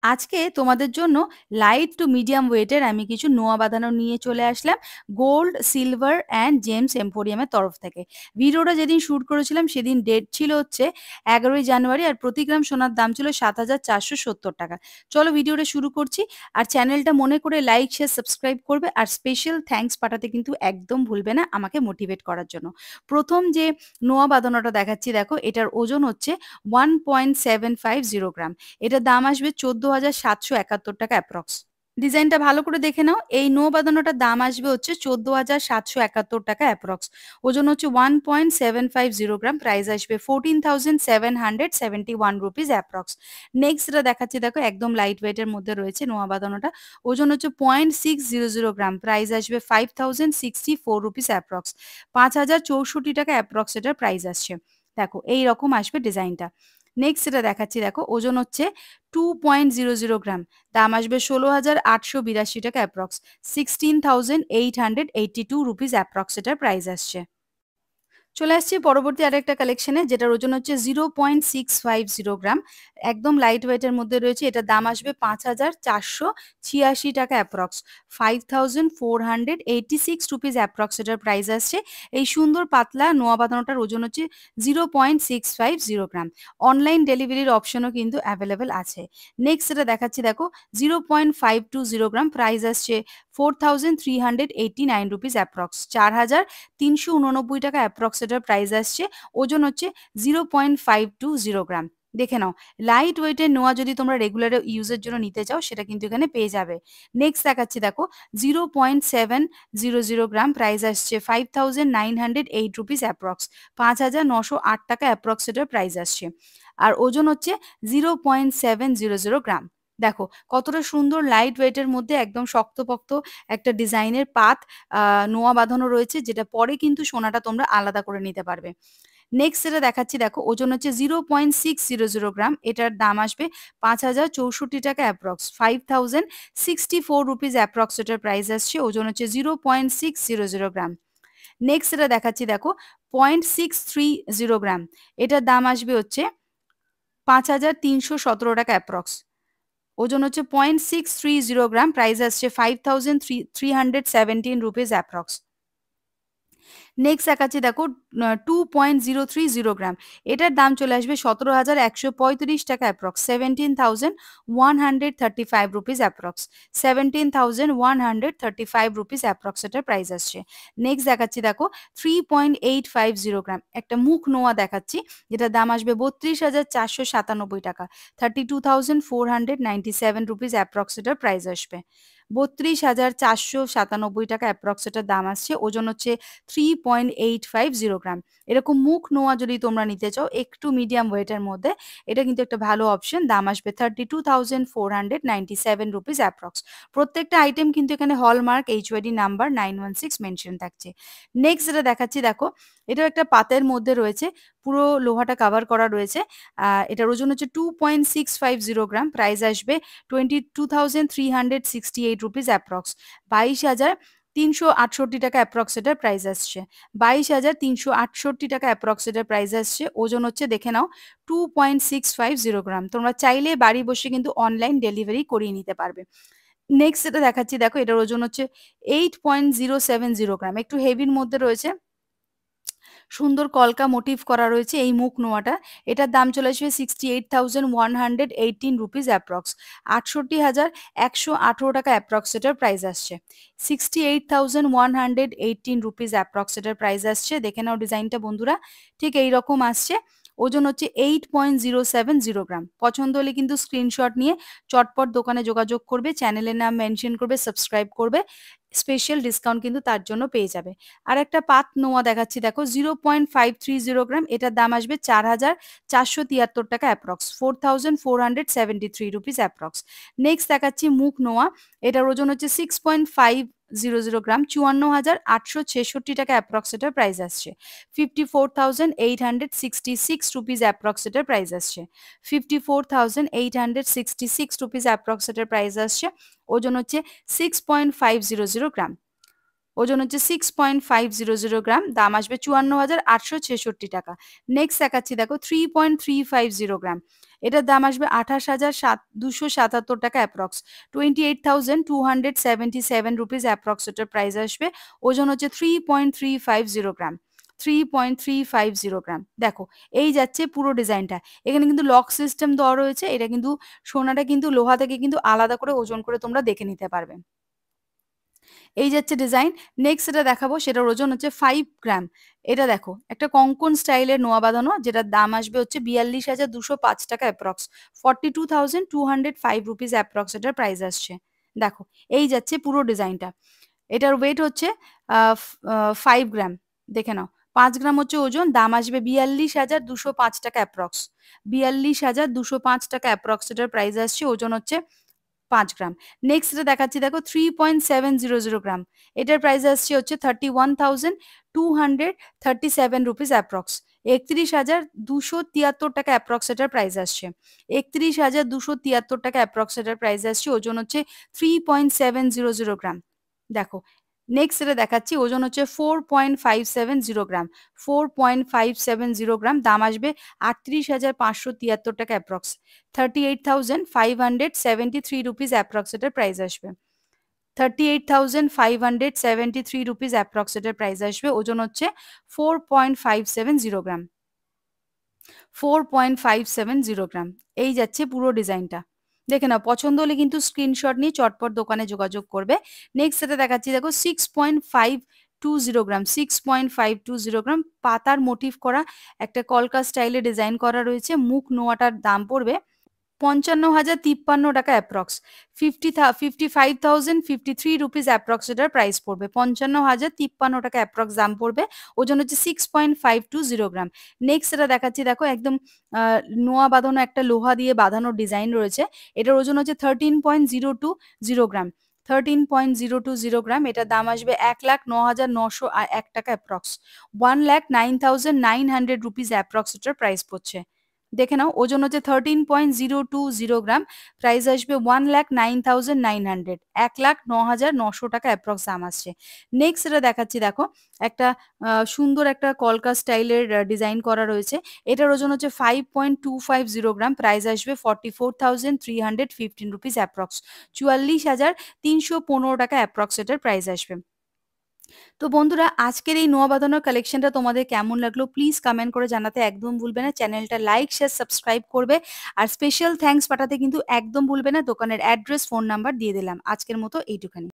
আজকে তোমাদের জন্য লাইট টু মিডিয়াম ওয়েটের আমি কিছু নোয়া বাঁধানো নিয়ে চলে আসলাম গোল্ড সিলভার অ্যান্ড জেমস এম্পোরিয়ামের তরফ থেকে। ভিডিওটা যেদিন শুট করেছিলাম সেদিন ডেট ছিল হচ্ছে 11ই জানুয়ারি, আর প্রতি গ্রাম সোনার দাম ছিল 7,470 টাকা। চলো ভিডিওটা শুরু করছি। আর চ্যানেলটা মনে করে লাইক শেয়ার সাবস্ক্রাইব করবে, আর স্পেশাল থ্যাঙ্কস পাঠাতে কিন্তু একদম ভুলবে না আমাকে মোটিভেট করার জন্য। প্রথম যে নোয়া বাঁধানোটা দেখাচ্ছি দেখো, এটার ওজন হচ্ছে 1.750 গ্রাম। এটার দাম আসবে 14,771 টাকা অ্যাপ্রক্স। ডিজাইনটা ভালো করে দেখে নাও। এই নো বাঁধানোটার দাম আসবে হচ্ছে 14,771 টাকা অ্যাপ্রক্স। ওজন হচ্ছে 1.750 গ্রাম। প্রাইস আসবে 14,771 রুপিস অ্যাপ্রক্স। নেক্সট যেটা দেখাচ্ছি দেখো, একদম লাইট ওয়েটের মধ্যে রয়েছে নোয়া বাঁধানোটা। ওজন হচ্ছে 0.600 গ্রাম। প্রাইস আসবে 5,064 রুপিস অ্যাপ্রক্স। 5,064 টাকা অ্যাপ্রক্স এটার প্রাইস আসছে। দেখো এই রকম আসবে ডিজাইনটা। নেক্সট যেটা দেখাচ্ছি দেখো, ওজন হচ্ছে 2.00 গ্রাম। দাম আসবে 16,882 টাকা অ্যাপ্রক্স। 16,882 রুপিস অ্যাপ্রক্স এটার প্রাইস আসছে। চলে আসছি পরবর্তী আরেকটা কালেকশনে, যেটার ওজন হচ্ছে 0.650 গ্রাম। একদম লাইট ওয়েটের মধ্যে রয়েছে। এটার দাম আসবে 5,486 টাকা অ্যাপ্রক্স। 5,486 রুপিস অ্যাপ্রক্স এটার প্রাইস আসছে। এই সুন্দর পাতলা নোয়া বাঁধানোটার ওজন হচ্ছে 0.650 গ্রাম। অনলাইন ডেলিভারির অপশনও কিন্তু অ্যাভেলেবেল আছে। নেক্সট যেটা দেখাচ্ছি দেখো, 0.520 গ্রাম। প্রাইস আসছে 4,389 রুপিস অ্যাপ্রক্স। 4,389 টাকা অ্যাপ্রক্স এটার প্রাইস আসছে। ওজন হচ্ছে 0.520 গ্রাম। দেখে নাও, লাইট ওয়েটের নোয়া যদি তোমরা রেগুলার ইউজের জন্য নিতে চাও সেটা কিন্তু এখানে পেয়ে যাবে। নেক্সট দেখাচ্ছি দেখো, 0.700 গ্রাম। প্রাইস আসছে 5,908 রুপিস অ্যাপ্রক্স। 5,908 টাকা অ্যাপ্রক্স এটার প্রাইস আসছে। আর ওজন হচ্ছে 0.700 গ্রাম। দেখো কতটা সুন্দর লাইট ওয়েটের মধ্যে একদম শক্তপোক্ত একটা ডিজাইনের পাত নোয়া বাঁধানো রয়েছে, যেটা পরে কিন্তু সোনাটা তোমরা আলাদা করে নিতে পারবে। নেক্সট যেটা দেখাচ্ছি দেখো, ওজন হচ্ছে 0.600 গ্রাম। এটার দাম আসবে 5,064 টাকা অ্যাপ্রক্স। 5,064 রুপিস অ্যাপ্রক্স এটার প্রাইস আসছে। ওজন হচ্ছে 0.600 গ্রাম। নেক্সট যেটা দেখাচ্ছি দেখো, 0.630 গ্রাম। এটার দাম আসবে হচ্ছে 5,317 টাকা অ্যাপ্রক্স। ওজন হচ্ছে 0.630 গ্রাম। প্রাইস আসছে 5,317 রুপিস অ্যাপ্রক্স। নেক্সট দেখাচ্ছি দেখো, 2.030 গ্রাম। এটার দাম চলে আসবে 17,135 টাকা approx. 17,135 rupees approx. 17,135 rupees approx এটার প্রাইস আসছে। নেক্সট দেখাচ্ছি দেখো, 3.850 গ্রাম। একটা মুখ নোয়া দেখাচ্ছি, যেটার দাম আসবে 32,497 টাকা। 32,497 রুপিস অ্যাপ্রক্স এটার প্রাইস আসবে। 32,497 টাকা অ্যাপ্রক্স এটার দাম আসছে। ওজন হচ্ছে 3.850 গ্রাম। এরকম মুখ নোয়া যদি তোমরা নিতে চাও একটু মিডিয়াম ওয়েটের মধ্যে, এটা কিন্তু একটা ভালো অপশন। দাম আসবে 32,497 রুপিস অ্যাপ্রক্স। প্রত্যেকটা আইটেম কিন্তু এখানে হলমার্ক HYD নাম্বার 916 মেনশন থাকছে। নেক্সট যেটা দেখাচ্ছি দেখো, এটাও একটা পাতের মধ্যে রয়েছে, পুরো লোহাটা কাভার করা রয়েছে। এটার ওজন হচ্ছে 2.650 গ্রাম। প্রাইস আসবে 22,368 রুপিস অ্যাপ্রক্স। 22,368 টাকা অ্যাপ্রক্স এটার প্রাইস আসছে। 22,368 টাকা অ্যাপ্রক্স এটার প্রাইস আসছে। ওজন হচ্ছে দেখে নাও 2.650 গ্রাম। তোমরা চাইলে বাড়ি বসে কিন্তু অনলাইন ডেলিভারি করিয়ে নিতে পারবে। নেক্সট যেটা দেখাচ্ছি দেখো, এটার ওজন হচ্ছে 8.070 গ্রাম। একটু হেভির মধ্যে রয়েছে, সুন্দর কলকা মোটিভ করা রয়েছে এই মুখ নোয়াটা। এটার দাম চলে আসবে 68,118 রুপিস অ্যাপ্রক্স। 68,118 টাকা অ্যাপ্রক্স এটার প্রাইস আসছে। 68,118 রুপিস অ্যাপ্রক্স এটার প্রাইস আসছে। দেখে নাও ডিজাইনটা বন্ধুরা, ঠিক এইরকম আসছে। ওজন হচ্ছে 8.070 গ্রাম। পছন্দ হলে কিন্তু স্ক্রিনশট নিয়ে চটপট দোকানে যোগাযোগ করবে, চ্যানেলের নাম মেনশন করবে, সাবস্ক্রাইব করবে। স্পেশাল ডিসকাউন্ট কিন্তু তার জন্য পেয়ে যাবে। আর একটা পাত নোয়া দেখাচ্ছি দেখো, 0.530 গ্রাম। এটার দাম আসবে 4,473 টাকা অ্যাপ্রক্স। 4,473 rupees approx. নেক্সট দেখাচ্ছি মুখ নোয়া। এটার ওজন হচ্ছে 6.500 গ্রাম। 54,866 টাকা অ্যাপ্রক্স এটার প্রাইস আসছে। 54,866 রুপিস অ্যাপ্রক্স এটার প্রাইস আসছে। 54,866 রুপিস অ্যাপ্রক্স এটার প্রাইস আসছে। ওজন হচ্ছে 6.500 গ্রাম। ওজন হচ্ছে 6.500 গ্রাম। দাম আসবে 54,866 টাকা। নেক্সট দেখাচ্ছি দেখো, 3.350 গ্রাম। এটার দাম আসবে 28,277 টাকা অ্যাপ্রক্স, 28,277 রুপিস অ্যাপ্রক্স এটার প্রাইস আসবে। ওজন হচ্ছে 3.350 গ্রাম, 3.350 গ্রাম। দেখো এই যাচ্ছে পুরো ডিজাইনটা। এখানে কিন্তু লক সিস্টেম দেওয়া রয়েছে, এটা কিন্তু সোনাটা কিন্তু লোহা থেকে কিন্তু আলাদা করে ওজন করে তোমরা দেখে নিতে পারবে। এই যাচ্ছে ডিজাইন। নেক্সট যেটা দেখাবো সেটার ওজন হচ্ছে 5 গ্রাম। এটা দেখো একটা কঙ্কন স্টাইলের নোয়া বাঁধানো, যেটার দাম আসবে হচ্ছে 42,205 টাকা অ্যাপ্রক্স, 42,205 রুপিস অ্যাপ্রক্স এটার প্রাইস আসছে। দেখো এই যাচ্ছে পুরো ডিজাইনটা। এটার ওয়েট হচ্ছে 5 গ্রাম। দেখে নাও, 5 গ্রাম হচ্ছে ওজন, দাম আসবে 42,205 টাকা অ্যাপ্রক্স, 42,205 টাকা অ্যাপ্রক্স এটার প্রাইস আসছে। ওজন হচ্ছে 5 গ্রাম। নেক্সট এটা দেখাচ্ছি, দেখো 3.700 গ্রাম। এটার প্রাইস আসছে হচ্ছে 31,237 রুপিস অ্যাপ্রক্স, 31,273 টাকা অ্যাপ্রক্স এটার প্রাইস আসছে, 31,273 টাকা অ্যাপ্রক্স এটার প্রাইস আসছে। ওজন হচ্ছে 3.700 গ্রাম। দেখো নেক্সট এটা দেখাচ্ছি, ওজন হচ্ছে 4.570 গ্রাম, 4.570 গ্রাম, দাম আসবে 38,573 টাকা অ্যাপ্রক্স, 38,573 রুপিস অ্যাপ্রক্স এটার প্রাইস আসবে, 38,573 রুপিস অ্যাপ্রক্স এটার প্রাইস আসবে। ওজন হচ্ছে 4.570 গ্রাম, 4.570 গ্রাম। এই যাচ্ছে পুরো ডিজাইনটা। দেখে নাও, পছন্দ হলে কিন্তু স্ক্রিনশট নিয়ে চটপট দোকানে যোগাযোগ করবে। নেক্সট এটা দেখাচ্ছি, দেখো 6.520 গ্রাম, 6.520 গ্রাম পাতার মোটিভ করা একটা কলকা স্টাইলে ডিজাইন করা রয়েছে। মুখ নোয়াটার দাম পড়বে 55,053 টাকা অ্যাপ্রক্স, 55,053 রুপিস অ্যাপ্রক্স এটার প্রাইস পড়বে, 55,053 টাকা অ্যাপ্রক্স দাম পড়বে। ওজন হচ্ছে 6.520 গ্রাম। নেক্সট এটা দেখাচ্ছি, দেখো একদম নোয়া বাঁধানো একটা লোহা দিয়ে বাঁধানো ডিজাইন রয়েছে। এটার ওজন হচ্ছে 13.020 গ্রাম, 13.020 গ্রাম। এটার দাম আসবে 1,09,901 টাকা অ্যাপ্রক্স, 1,09,900 রুপিস অ্যাপ্রক্স এটার প্রাইস পড়ছে। দেখে নাও, ওজন হচ্ছে 13.020 গ্রাম, প্রাইস আসবে 1,09,900, 1,09,900 টাকা অ্যাপ্রক্স দাম আসছে। নেক্সট এটা দেখাচ্ছি, দেখো একটা সুন্দর একটা কলকা স্টাইলের ডিজাইন করা রয়েছে। এটার ওজন হচ্ছে 5.250 গ্রাম, প্রাইস আসবে 44,315 রুপিস অ্যাপ্রক্স, 44,315 টাকা অ্যাপ্রক্স এটার প্রাইস আসবে। তো বন্ধুরা, আজকের এই নোয়া বাঁধানোর কালেকশনটা তোমাদের কেমন লাগলো প্লিজ কমেন্ট করে জানাতে একদম ভুলবে না। চ্যানেলটা লাইক শেয়ার সাবস্ক্রাইব করবে। আর স্পেশাল থ্যাঙ্কস পাঠাতে কিন্তু একদম ভুলবে না। দোকানের অ্যাড্রেস ফোন নাম্বার দিয়ে দিলাম। আজকের মতো এইটুখানি।